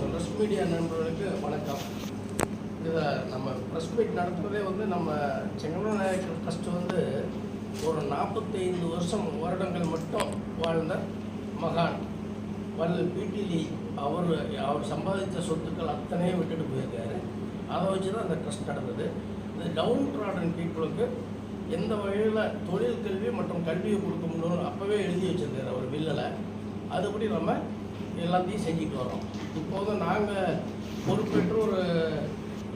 Press media நண்பர்களுக்கு வணக்கம். இதை நம்ம ப்ரெஸ் மீட் நடத்துகிறதே நம்ம செங்கனூர் நாயக்கர் ட்ரஸ்ட் ஒரு 45 வருடங்கள் மட்டும் வாழ்ந்த மகான் வள்ளல் பிடிலி அவர் சம்பாதித்த சொத்துக்கள் அத்தனையும் விட்டுட்டு போயிருக்காரு. அதை வச்சு தான் அந்த ட்ரஸ்ட் நடந்தது. இந்த டவுன் ட்ராடன் பீப்புளுக்கு எந்த வகையில் தொழில் கல்வி மற்றும் கல்வியை கொடுக்க முடியும்னு அப்போவே எழுதி வச்சுருக்காரு அவர் பில்லில். அதுபடி நம்ம எல்லாத்தையும் செஞ்சுட்டு வரோம். இப்போ நாங்கள் பொறுப்பேற்று ஒரு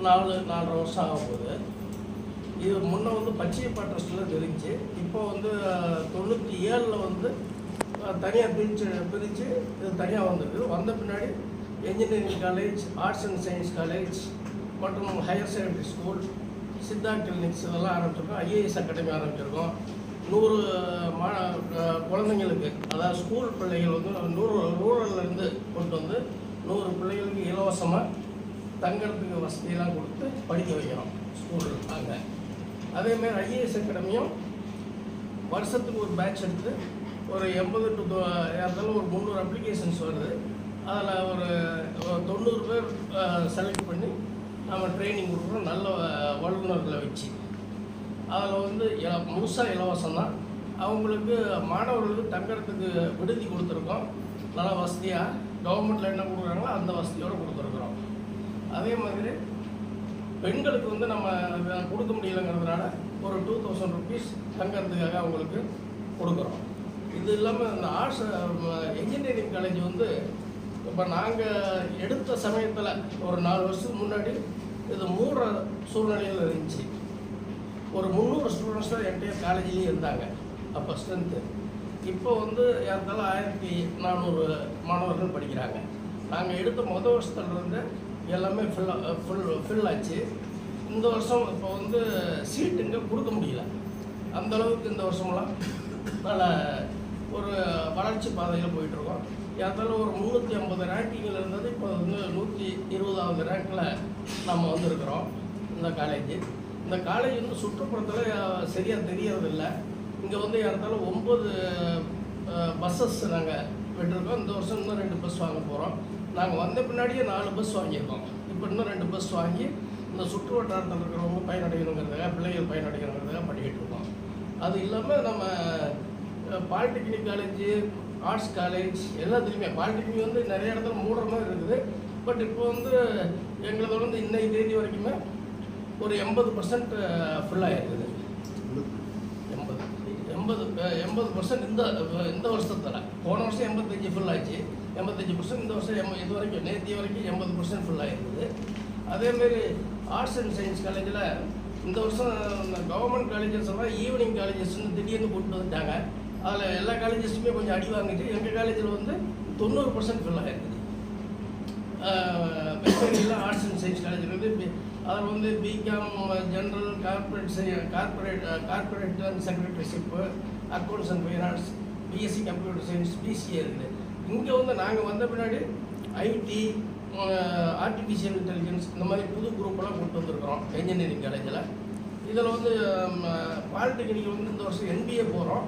4.5 வருஷம் ஆக போகுது. இது முன்னே பச்சையப்பா ட்ரஸ்ட்டில் தெரிஞ்சு இப்போ 97 தனியாக பிரித்து இது தனியாக வந்திருக்கு. வந்த பின்னாடி engineering college, arts and science college மற்றும் higher secondary school, Siddha clinics இதெல்லாம் ஆரம்பிச்சிருக்கோம். ஐஏஎஸ் அகாடமி ஆரம்பிச்சிருக்கோம். 100 குழந்தைங்களுக்கு, அதாவது ஸ்கூல் பிள்ளைகள் 100 ரூரல்லேருந்து கொண்டு 100 பிள்ளைகளுக்கு இலவசமாக தங்கிறதுக்கு வசதியெல்லாம் கொடுத்து படிக்க வைக்கிறோம் ஸ்கூல். அங்கே அதேமாதிரி ஐஏஎஸ் அகாடமியும் வருஷத்துக்கு ஒரு பேட்ச் எடுத்து ஒரு 80 to 300 அப்ளிகேஷன்ஸ் வருது. அதில் ஒரு 90 பேர் செலக்ட் பண்ணி நம்ம ட்ரைனிங் கொடுக்குறோம், நல்ல வல்லுநர்களை வச்சு. அதில் முழுசாக இலவசம் தான். அவங்களுக்கு மாணவர்களுக்கு தங்கறதுக்கு விடுதி கொடுத்துருக்கோம். நல்லா வசதியாக கவர்மெண்ட்டில் என்ன கொடுக்குறாங்களோ அந்த வசதியோடு கொடுத்துருக்குறோம். அதே மாதிரி பெண்களுக்கு நம்ம கொடுக்க முடியலைங்கிறதுனால ஒரு 2000 rupees தங்கறதுக்காக அவங்களுக்கு கொடுக்குறோம். இது இல்லாமல் இந்த ஆர்ட்ஸ் என்ஜினியரிங் காலேஜ் இப்போ நாங்கள் எடுத்த சமயத்தில் ஒரு 4 வருஷத்துக்கு முன்னாடி இது மூடுற சூழ்நிலையில் இருந்துச்சு. ஒரு 300 ஸ்டூடெண்ட்ஸ் தான் என்கிட்ட காலேஜ்லேயே இருந்தாங்க அப்போ ஸ்ட்ரென்த்து. இப்போ ஏறத்தாலும் 1400 மாணவர்கள் படிக்கிறாங்க. நாங்கள் எடுத்த மொதல் வருஷத்துலேருந்து எல்லாமே ஃபில் ஆச்சு. இந்த வருஷம் இப்போ சீட்டுங்க கொடுக்க முடியல. அந்தளவுக்கு இந்த வருஷமெல்லாம் நல்ல ஒரு வளர்ச்சி பாதையில் போயிட்டுருக்கோம். ஏறத்தாலும் ஒரு 350 ரேங்கிங்கில் இருந்தது இப்போ 120வது ரேங்கில் நம்ம இருக்கிறோம். இந்த காலேஜ் சுற்றுப்புறத்தில் சரியாக தெரியறதில்லை. இங்கே ஏறத்தாலும் 9 பஸ்ஸஸ் நாங்கள் விட்டுருக்கோம். இந்த வருஷம் இன்னும் 2 பஸ் வாங்க போகிறோம். நாங்கள் வந்த பின்னாடியே 4 பஸ் வாங்கியிருக்கோம். இப்போ இன்னும் 2 பஸ் வாங்கி இந்த சுற்று வட்டாரத்தில் இருக்கிறவங்க பயனடையணுங்கிறதுக்காக, பிள்ளைகள் பயனடையணுங்கிறதுக்காக பண்ணிக்கிட்டு இருக்கோம். அது இல்லாமல் நம்ம பாலிடெக்னிக் காலேஜ், ஆர்ட்ஸ் காலேஜ் எல்லாத்துலேயுமே பாலிடெக்னிக் நிறைய இடத்துல மூடுற மாதிரி இருக்குது. பட் இப்போ எங்களது இன்னைக்கு தேதி வரைக்குமே ஒரு 80% ஃபுல்லாக இருக்குது. 80% இந்த வருஷத்தில். போன வருஷம் 85 ஃபுல் ஆச்சு. 85% இந்த வருஷம் இது வரைக்கும் நேற்று வரைக்கும் 80% ஃபுல்லாக இருக்குது. அதேமாரி ஆர்ட்ஸ் அண்ட் சயின்ஸ் காலேஜில் இந்த வருஷம் கவர்மெண்ட் காலேஜஸ் எல்லாம் ஈவினிங் காலேஜஸ்ன்னு திடீர்னு கூப்பிட்டு வந்துட்டாங்க. அதில் எல்லா காலேஜஸுமே கொஞ்சம் அடி வாங்கிட்டு எங்கள் காலேஜில் 90% ஃபுல்லாக இருக்குது. வெட்டரியில் ஆர்ட்ஸ் அண்ட் சயின்ஸ் காலேஜில் அதில் BCom, general, corporate and secretaryship, accounts and finance, BSc computer science, BCA இருக்குது. இங்கே நாங்கள் வந்த பின்னாடி ஐடி, ஆர்டிஃபிஷியல் இன்டெலிஜென்ஸ் இந்த மாதிரி புது குரூப்பெல்லாம் கொண்டு வந்திருக்கிறோம் என்ஜினியரிங் காலேஜில். இதில் பாலிடெக்னிக் இந்த வருஷம் NBA போகிறோம்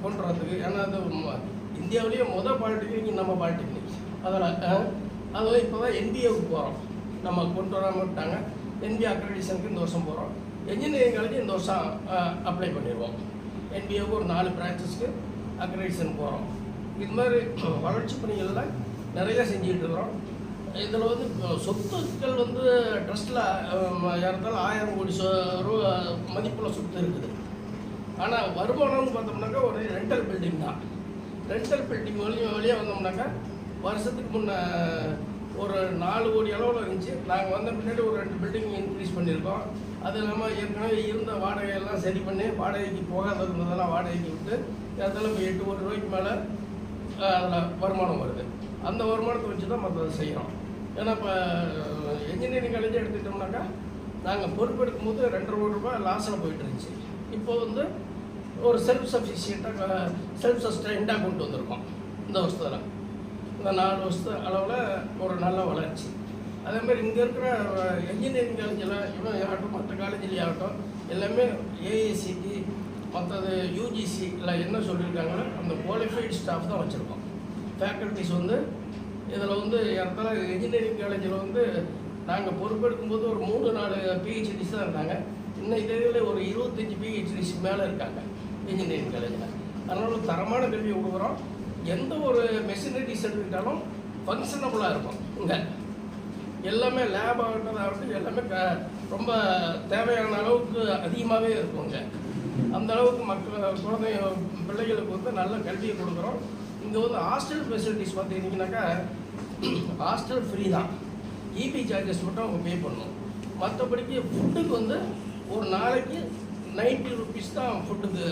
கொண்டு வரதுக்கு. ஏன்னா அது இந்தியாவிலேயே பாலிடெக்னிக் நம்ம பாலிடெக்னிக். அதில் இப்போ தான் NBA-வுக்கு போகிறோம். நம்ம கொண்டு வராமல் விட்டாங்க. NBA அக்ரெடிஷனுக்கு இந்த வருஷம் போகிறோம். என்ஜினியரிங் காலேஜ் இந்த வருஷம் அப்ளை பண்ணிடுவோம். NBA-வுக்கு ஒரு 4 பிரான்ச்சஸ்க்கு அக்ரெடிஷன் போகிறோம். இது மாதிரி வளர்ச்சி பணிகளில் நிறைய செஞ்சுக்கிட்டு இருக்கிறோம். இதில் சொத்துக்கள் ட்ரஸ்ட்டில் ஏறத்தாலும் 1000 கோடி ரூபா மதிப்பில் சொத்து இருக்குது. ஆனால் வருமானம்னு பார்த்தோம்னாக்கா ஒரு ரெண்டல் பில்டிங் தான். ரெண்டல் பில்டிங் வழியாக வந்தோம்னாக்கா வருஷத்துக்கு முன்னே ஒரு 4 கோடி அளவில் இருந்துச்சு. நாங்கள் வந்த பின்னாடி ஒரு 2 பில்டிங் இன்க்ரீஸ் பண்ணியிருக்கோம். அது இல்லாமல் ஏற்கனவே இருந்த வாடகையெல்லாம் சரி பண்ணி வாடகைக்கு போகாத இருந்ததெல்லாம் வாடகைக்கு விட்டு ஏறத்தாலும் இப்போ 8 கோடி ரூபாய்க்கு மேலே அதில் வருமானம் வருது. அந்த வருமானத்தை வச்சு தான் மற்றதை செய்கிறோம். ஏன்னா இப்போ என்ஜினியரிங் காலேஜே எடுத்துக்கிட்டோம்னாக்கா நாங்கள் பொறுப்பெடுக்கும் போது 2.5 கோடி ரூபாய் லாஸில் போயிட்டு இருந்துச்சு. இப்போ ஒரு செல்ஃப் சஃபிஷியண்ட்டாக, செல்ஃப் சஸ்டைன்டாக கொண்டு வந்திருக்கோம் இந்த வருஷத்தில். இந்த 4 வருஷத்து அளவில் ஒரு நல்ல வளர்ச்சி. அதேமாதிரி இங்கே இருக்கிற என்ஜினியரிங் காலேஜில் இவன் ஆகட்டும், மற்ற காலேஜ்லேயே ஆகட்டும், எல்லாமே ஏஐசிடி மற்றது யூஜிசியில் என்ன சொல்லியிருக்காங்களோ அந்த குவாலிஃபைடு ஸ்டாஃப் தான் வச்சுருக்கோம். ஃபேக்கல்ட்டிஸ் வந்து இதில் வந்து இடத்துல இன்ஜினியரிங் காலேஜில் வந்து நாங்கள் பொறுப்பெடுக்கும்போது ஒரு 3-4 பிஹெச்டிஸ் தான் இருந்தாங்க. இன்னைக்கு தேதியில் ஒரு 25 பிஹெச்டிஸ் மேலே இருக்காங்க இன்ஜினியரிங் காலேஜில். அதனால தரமான கல்வியை கொடுக்குறோம். எந்த ஒரு மெஷினரிஸ் எடுத்துக்கிட்டாலும் ஃபங்க்ஷனபுளாக இருக்கும். இங்கே எல்லாமே லேப் ஆகட்டும் எல்லாமே ரொம்ப தேவையான அளவுக்கு அதிகமாகவே இருக்குங்க. அந்த அளவுக்கு பிள்ளைகளுக்கு வந்து நல்ல கல்வியை கொடுக்குறோம். இங்கே வந்து ஹாஸ்டல் ஃபெசிலிட்டிஸ் பார்த்துக்கிட்டிங்கனாக்கா ஹாஸ்டல் ஃப்ரீ தான். இபி சார்ஜஸ் மட்டும் அவங்க பே பண்ணணும். மற்றபடிக்கு ஃபுட்டுக்கு வந்து ஒரு நாளைக்கு 90 rupees தான் ஃபுட்டுக்கு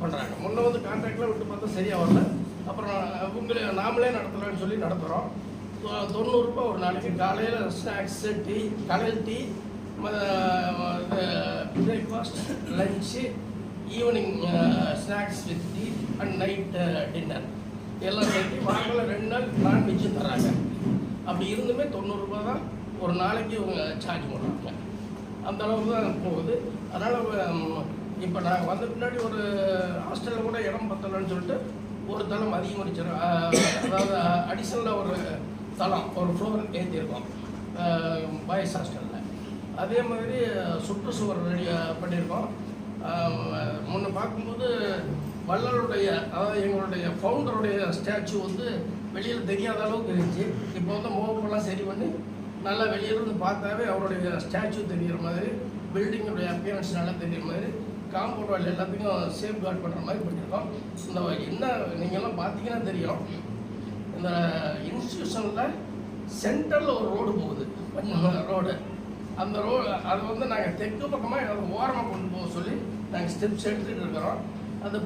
பண்ணுறாங்க. முன்ன வந்து கான்ட்ராக்டில் விட்டு பார்த்தா சரியாக வரல. அப்புறம் நாமளே நடத்தலாம்னு சொல்லி நடத்துகிறோம். 90 ரூபாய் ஒரு நாளைக்கு. காலையில் ஸ்நாக்ஸு, டீ, காலையில் tea, breakfast, lunch, evening snacks with tea and night dinner எல்லாம் சேர்த்து வாரத்தில் 2 நாள் நான்வெஜ்ஜு தராங்க. அப்படி இருந்துமே 90 ரூபா தான் ஒரு நாளைக்கு இவங்க சார்ஜ் பண்ணுறாங்க. அந்த அளவுக்கு தான் போகுது. அதனால் இப்போ நாங்கள் வந்த பின்னாடி ஒரு ஹாஸ்டலில் கூட இடம் பத்தலைன்னு சொல்லிட்டு ஒரு தளம் அதிகரிச்சிடும். அதாவது அடிஷனலாக ஒரு தளம் ஒரு ஃப்ளோர் ஏற்றிருக்கோம் பாய்ஸ் ஹாஸ்டலில். அதே மாதிரி சுற்றுச்சுவர் ரெடி பண்ணியிருக்கோம். முன்ன பார்க்கும்போது வள்ளலுடைய அதாவது எங்களுடைய ஃபவுண்டருடைய ஸ்டாச்சு வந்து வெளியில் தெரியாத அளவுக்கு இருந்துச்சு. இப்போ வந்து முகப்பெல்லாம் சரி பண்ணி நல்லா வெளியிலிருந்து பார்த்தாவே அவருடைய ஸ்டாச்சு தெரிகிற மாதிரி, பில்டிங்குடைய அப்பியரன்ஸ் நல்லா தெரிகிற மாதிரி, காம்பவுண்ட் வால் எல்லாத்துக்கும் சேஃப் கார்டு பண்ணுற மாதிரி பண்ணியிருக்கோம். இந்த என்ன நீங்கள்லாம் பார்த்தீங்கன்னா தெரியும், இந்த இன்ஸ்டியூஷனில் சென்டரில் ஒரு ரோடு போகுது, ரோடு. அந்த அது வந்து நாங்கள் தெற்கு பக்கமாக அதை ஓரமாக கொண்டு போக சொல்லி நாங்கள் ஸ்டெப்ஸ் எடுத்துகிட்டு இருக்கிறோம். அது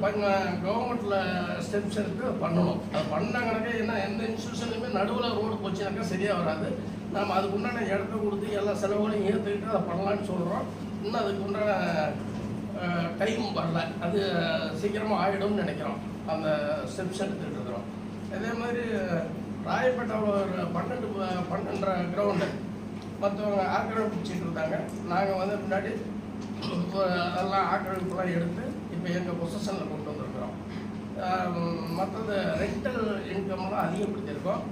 கவர்மெண்ட்டில் ஸ்டெப்ஸ் எடுத்து பண்ணணும். அது பண்ணாங்கனாக்கா ஏன்னா எந்த இன்ஸ்டியூஷன்லையுமே நடுவில் ரோடு போச்சுனாக்கா சரியாக வராது. நாம் அதுக்கு உண்டான இடத்த கொடுத்து எல்லா செலவுகளையும் ஏற்றுக்கிட்டு அதை பண்ணலான்னு சொல்கிறோம். இன்னும் அதுக்கு உண்டான டைம் வரல. அது சீக்கிரமாக ஆகிடும்னு நினைக்கிறோம். அந்த ஸ்டெப்ஸ் எடுத்துக்கிட்டு இருக்கிறோம். அதே மாதிரி ராயப்பேட்டாவில் ஒரு 12 கிரவுண்டு மற்றவங்க ஆக்கிரமிச்சிட்டு இருந்தாங்க. நாங்கள் வந்து முன்னாடி அதெல்லாம் ஆக்கிரமிப்புலாம் எடுத்து இப்போ எங்கள் பொசிஷனில் கொண்டு வந்திருக்கிறோம். மற்றது ரெண்டல் இன்கம்லாம் அதிகப்படுத்தியிருக்கோம்.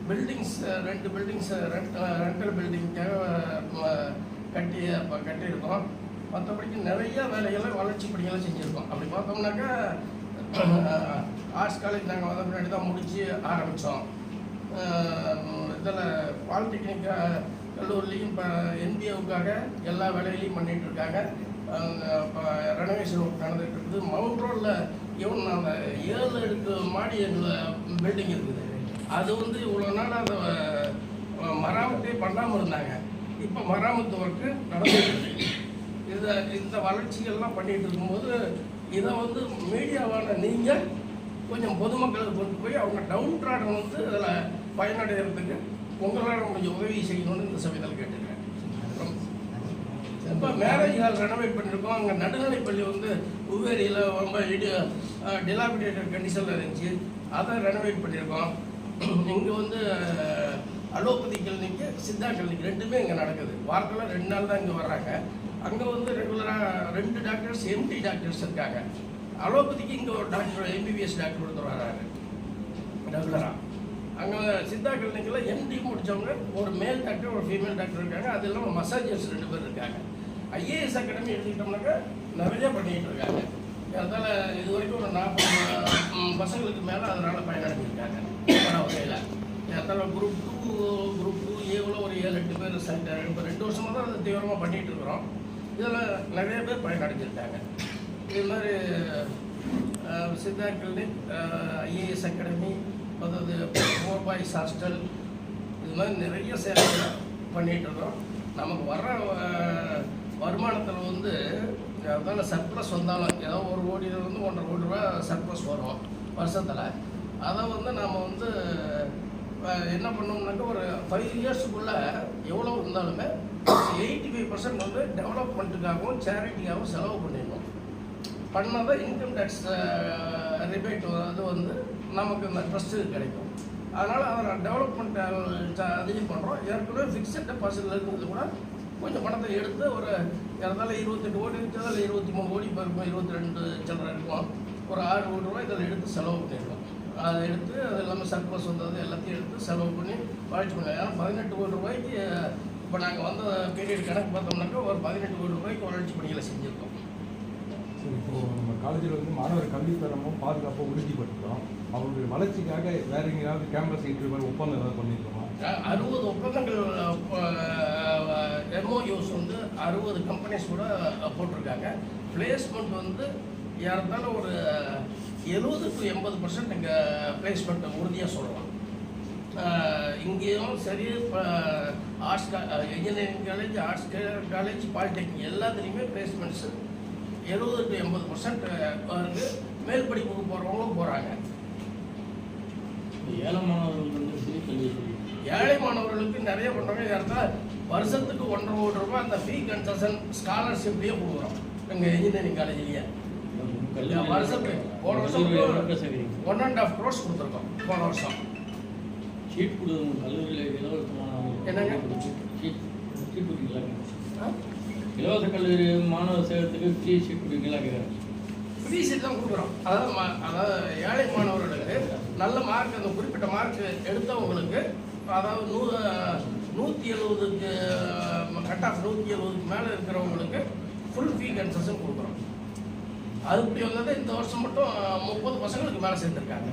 பில்டிங்ஸ் 2 பில்டிங்ஸ் ரெண்டல் பில்டிங்காக கட்டியிருக்கோம். மற்றபடிக்கு நிறைய வேலைகளை வளர்ச்சி பணிகளை செஞ்சுருக்கோம். அப்படி பார்த்தோம்னாக்கா ஆர்ட்ஸ் காலேஜ் நாங்கள் வந்து முன்னாடி தான் முடித்து ஆரம்பித்தோம். இதில் பாலிடெக்னிக் கல்லூரிலையும் இப்போ NBAவுக்காக எல்லா வேலைகளையும் பண்ணிகிட்ருக்காங்க. இப்போ ரெனோவேஷன் ஒர்க் நடந்துகிட்டு இருக்குது. மவுண்ட் ரோடில் ஈவன் அந்த 7 அடுக்கு மாடி பில்டிங் இருக்குது. அது வந்து இவ்வளோ நாள் அதை மராமத்தே பண்ணாமல் இருந்தாங்க. இப்போ மராமத்து ஒர்க்கு நடந்துகிட்டு இந்த வளர்ச்சிகள்லாம் பண்ணிகிட்டு இருக்கும்போது இதை வந்து மீடியாவான நீங்கள் கொஞ்சம் பொதுமக்களுக்கு கொண்டு போய் அவங்க டவுன் ட்ராடன் வந்து அதில் பயனடைகிறதுக்கு உங்களால் கொஞ்சம் உதவி செய்யணும்னு இந்த சமயத்தில் கேட்டுக்கிறேன். இப்போ மேரேஜ் ஹால் ரெனோவேட் பண்ணியிருக்கோம். அங்கே நடுநிலைப்பள்ளி வந்து உவேரியில் ரொம்ப டிலாபிடேட்டட் கண்டிஷனில் இருந்துச்சு. அதை ரெனோவேட் பண்ணியிருக்கோம். இங்கே வந்து அலோபதி கிளினிக்கு, சித்தா கிளினிக் 2மே இங்கே நடக்குது. வாரத்தில் 2 நாள் தான் இங்கே வர்றாங்க. அங்கே வந்து ரெகுலராக 2 டாக்டர்ஸ் MD டாக்டர்ஸ் இருக்காங்க. அலோபதிக்கு இங்கே ஒரு டாக்டர் MBBS டாக்டர் ஒருத்தர் வர்றாரு ரெகுலராக. அங்கே சித்தா கிளினிக்கில் MD முடித்தவங்க ஒரு மேல் டாக்டர் ஒரு ஃபீமேல் டாக்டர் இருக்காங்க. அது இல்லாமல் மசாஜர்ஸ் 2 பேர் இருக்காங்க. IAS அகாடமி எடுத்துக்கிட்டோம்னாக்கா நிறைய பண்ணிக்கிட்டு இருக்காங்க. அதனால் இது வரைக்கும் ஒரு 40 பசங்களுக்கு மேலே அதனால் பயனடைஞ்சிருக்காங்க வகையில். அதனால் குரூப் 2 ஏவில் ஒரு 7-8 பேர் இப்போ 2 வருஷமாக தான் அதை தீவிரமாக பண்ணிகிட்டு இருக்கிறோம். இதில் நிறைய பேர் பயனடைஞ்சிருக்காங்க. இது மாதிரி சித்தா கிளினிக், IAS அகாடமி, அதாவது 4 பாய்ஸ் ஹாஸ்டல், இது மாதிரி நிறைய சேவைகளை பண்ணிகிட்ருக்கோம். நமக்கு வர்ற வருமானத்தில் வந்து அதனால் சர்ப்ளஸ் வந்தாலும் ஏதோ 1 கோடியிலேருந்து 1.5 கோடி ரூபா சர்ப்ளஸ் வரும் வருஷத்தில். அதை வந்து நாம் வந்து என்ன பண்ணோம்னாக்கா ஒரு 5 இயர்ஸுக்குள்ளே எவ்வளோ இருந்தாலுமே 85% வந்து டெவலப்மெண்ட்டுக்காகவும் சேரிட்டிக்காகவும் செலவு பண்ணிடணும். பண்ணால் தான் இன்கம் டேக்ஸ் ரிபேட் அது வந்து நமக்கு இந்த ட்ரஸ்ட்டு கிடைக்கும். அதனால் அதை டெவலப்மெண்ட் அதிகம் பண்ணுறோம். ஏற்கனவே ஃபிக்ஸட் டெபாசிட்டில் இருக்கிறது கூட கொஞ்சம் பணத்தை எடுத்து ஒரு இருந்தாலும் 28 கோடி இருந்துச்சு, அதில் 23 கோடி இப்போ இருக்கும், 22 சில்லறை இருக்கும். ஒரு 6 கோடி ரூபாய் இதில் எடுத்து செலவு பண்ணியிருக்கோம். அதை எடுத்து அது இல்லாமல் சர்ப்ளஸ் வந்தது எல்லாத்தையும் எடுத்து செலவு பண்ணி வளர்ச்சி பண்ணலாம். ஏன்னா 18 கோடி ரூபாய்க்கு இப்போ நாங்கள் வந்த பீரியட் கணக்கு பார்த்தோம்னாக்கா ஒரு 18 கோடி ரூபாய்க்கு வளர்ச்சி பணிகளை செஞ்சுருக்கோம். சரி, இப்போது நம்ம காலேஜில் வந்து மாணவர் கல்வித்தரமும் பாதுகாப்பும் உறுதிப்படுத்துகிறோம். அவருடைய வளர்ச்சிக்காக வேற எங்கேயாவது கேம்பஸ் இன்டர்வியூ ஒப்பந்தம் ஏதாவது பண்ணியிருக்கோமா? 60 ஒப்பந்தங்கள் MOUs வந்து 60 கம்பெனிஸ் கூட போட்டிருக்காங்க. பிளேஸ்மெண்ட் வந்து யாருந்தாலும் ஒரு 70 to 80% இங்கே பிளேஸ்மெண்ட் உறுதியாக சொல்லலாம். இங்கேயும் சரி, இப்போ arts engineering college, arts college, polytechnic எல்லாத்துலேயுமே பிளேஸ்மெண்ட்ஸு 70 to 80% வந்து மேல் படிப்புக்கு போகிறவங்களும் போகிறாங்க. ஏழை மாணவர்கள் வந்து ஏழை மாணவர்களுக்கு நிறைய பண்ணுறாங்க. யாருந்தால் வருஷத்துக்கு 1.5 கோடி ரூபாய் அந்த ஃபீ கன்செஷன் ஸ்காலர்ஷிப்லேயே கொடுக்குறோம் எங்கள் இன்ஜினியரிங் காலேஜ்லேயே. வருஷத்துக்கு போன வருஷம் 1.5 crores கொடுத்துருக்கோம். போன வருஷம் சீட் கொடுங்க கல்லூரியில் இலவசமான என்னங்க சீட் கொடுங்களா? இலவச கல்லூரி மாணவர் சேகத்துக்கு ஃப்ரீ சீட் கொடுங்களா கேட்குறேன். ஃப்ரீ சீட் தான் கொடுக்குறோம். அதாவது ஏழை மாணவர்களுக்கு நல்ல மார்க், அந்த குறிப்பிட்ட மார்க் எடுத்தவங்களுக்கு, அதாவது 170க்கு கட் ஆஃப் 170க்கு மேலே இருக்கிறவங்களுக்கு ஃபுல் ஃபீ கன்செஷன் கொடுக்குறோம். அது இப்படி வந்தது இந்த வருஷம் மட்டும் 30 பசங்களுக்கு மேலே சேர்ந்துருக்காங்க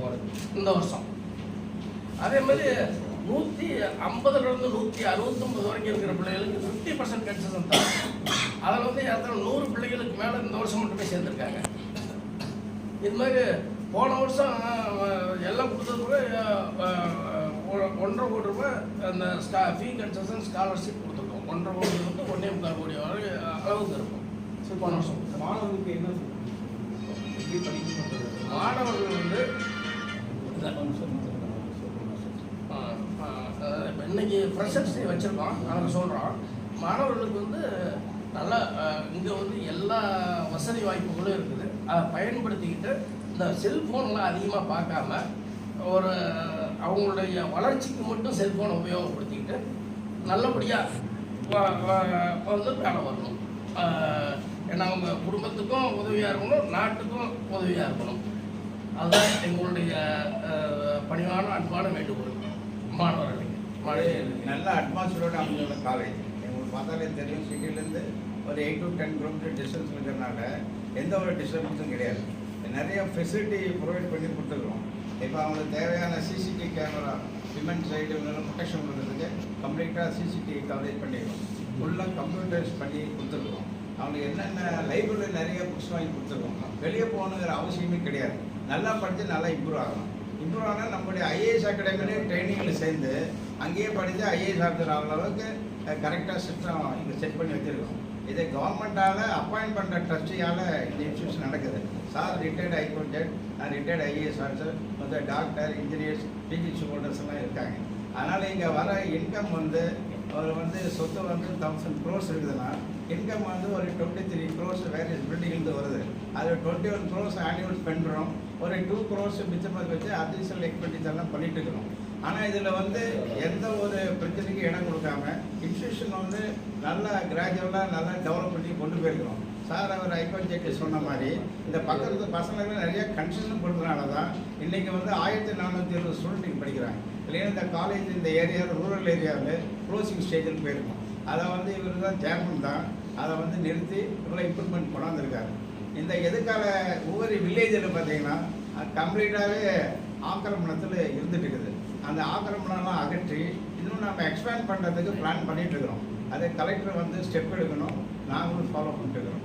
இந்த வருஷம். அதே மாதிரி 150லேருந்து 169 வரைக்கும் இருக்கிற பிள்ளைகளுக்கு 50% கன்செஷன் தான். அதில் வந்து யாரும் 100 பிள்ளைகளுக்கு மேலே இந்த வருஷம் மட்டுமே சேர்ந்துருக்காங்க. இது மாதிரி போன வருஷம் எல்லாம் கொடுத்தது கூட 1.5 கோடி ரூபாய் அந்த ஃபீ கன்செஷன் ஸ்காலர்ஷிப் கொடுத்துருக்கோம். 1.5 கோடி வந்து 1.25 கோடி வரை அளவுக்கு இருக்கும். சரி, போன வருஷம் மாணவர்களுக்கு என்ன மாணவர்கள் வந்து இன்னைக்கு ஃப்ரெஷர்ஸ் டே வச்சுருக்கோம். அதில் சொல்கிறோம், மாணவர்களுக்கு வந்து நல்லா இங்கே வந்து எல்லா வசதி வாய்ப்புகளும் இருக்குது. அதை பயன்படுத்திக்கிட்டு இந்த செல்ஃபோன்லாம் அதிகமாக பார்க்காம ஒரு அவங்களுடைய வளர்ச்சிக்கு மட்டும் செல்ஃபோனை உபயோகப்படுத்திக்கிட்டு நல்லபடியாக வந்து வேலை வரணும். ஏன்னா அவங்க குடும்பத்துக்கும் உதவியாக இருக்கணும், நாட்டுக்கும் உதவியாக இருக்கணும். அதுதான் எங்களுடைய பணிவான அன்பான வேண்டுகோள் மாணவர்களுக்கு. நல்ல அட்மாஸ்பியரோட அமைஞ்சுள்ள காலேஜ் எங்களுக்கு பார்த்தாலே தெரியும். சிட்டிலேருந்து ஒரு 8 to 10 கிலோமீட்டர் டிஸ்டன்ஸ் இருக்கிறனால எந்த ஒரு டிஸ்டர்பன்ஸும் கிடையாது. நிறைய ஃபெசிலிட்டி ப்ரொவைட் பண்ணி கொடுத்துருக்கோம். இப்போ அவங்களுக்கு தேவையான CCTV camera, women side protection பண்ணுறதுக்கு கம்ப்ளீட்டாக சிசிடிவி கவரேஜ் பண்ணிடுவோம். ஃபுல்லாக கம்ப்யூட்டர்ஸ் பண்ணி கொடுத்துருக்கோம். அவங்களுக்கு என்னென்ன லைப்ரரியில் நிறைய புக்ஸ் வாங்கி கொடுத்துருக்கோம். வெளியே போகணுங்கிற அவசியமே கிடையாது. நல்லா படித்து நல்லா இம்ப்ரூவ் ஆகணும். இம்ப்ரூவ் ஆனால் நம்மளுடைய ஐஏஎஸ் அகாடமிலே ட்ரைனிங்கில் சேர்ந்து அங்கேயே படித்து ஐஏஎஸ் ஆஃபீஸர் ஆகிற அளவுக்கு கரெக்டாக சிஸ்டம் இங்கே செட் பண்ணி வச்சுருக்கோம். இதை கவர்மெண்ட்டால் அப்பாயின்ட் பண்ணுற ட்ரஸ்டியால் இந்த இன்ஸ்டியூஷன் நடக்குது. Sir retired high court judge, retired IAS officer, மற்ற டாக்டர், இன்ஜினியர்ஸ், பிஜிசி ஹோல்டர்ஸ் எல்லாம் இருக்காங்க. அதனால் இங்கே வர இன்கம் வந்து அவர் வந்து சொத்து வந்து 1000 crores இருக்குதுன்னா இன்கம் வந்து ஒரு 23 crores வேரியஸ் பில்டிங்லேருந்து வருது. அது 21 crores ஆனுவல் ஸ்பெண்டுறோம். ஒரு 2 crores மிச்சமாக வச்சு அடிஷனல் எக்ஸ்பெண்டிச்சர்லாம் பண்ணிட்டு இருக்கிறோம். ஆனால் இதில் வந்து எந்த ஒரு பிரச்சனைக்கு இடம் கொடுக்காம இன்ஸ்டியூஷன் வந்து நல்லா கிராஜுவலாக நல்லா டெவலப் பண்ணி கொண்டு போயிருக்கிறோம். சார் அவர் ஹைகோர்ட் ஜட்ஜ் சொன்ன மாதிரி இந்த பக்கத்து பசங்களுக்கு நிறைய கன்செஷன் கொடுத்தனால தான் இன்றைக்கி வந்து 1420 ஸ்டூடெண்ட் இங்கே படிக்கிறாங்க. இல்லைன்னா இந்த காலேஜ் இந்த ஏரியாவில் ரூரல் ஏரியாவில் க்ளோசிங் ஸ்டேஜில் போயிருக்கோம். அதை வந்து இவர் தான் சேர்மன் தான் அதை வந்து நிறுத்தி இவ்வளோ இம்ப்ரூவ்மெண்ட் கொண்டாந்துருக்காரு. இந்த எதிர்கால ஒவ்வொரு வில்லேஜில் பார்த்தீங்கன்னா கம்ப்ளீட்டாகவே ஆக்கிரமணத்தில் இருந்துட்டு இருக்குது. அந்த ஆக்கிரமணம்லாம் அகற்றி இன்னும் நம்ம எக்ஸ்பேண்ட் பண்ணுறதுக்கு பிளான் பண்ணிகிட்டு இருக்கிறோம். அதை கலெக்டர் வந்து ஸ்டெப் எடுக்கணும். நாங்களும் ஃபாலோ பண்ணிட்டு இருக்கிறோம்.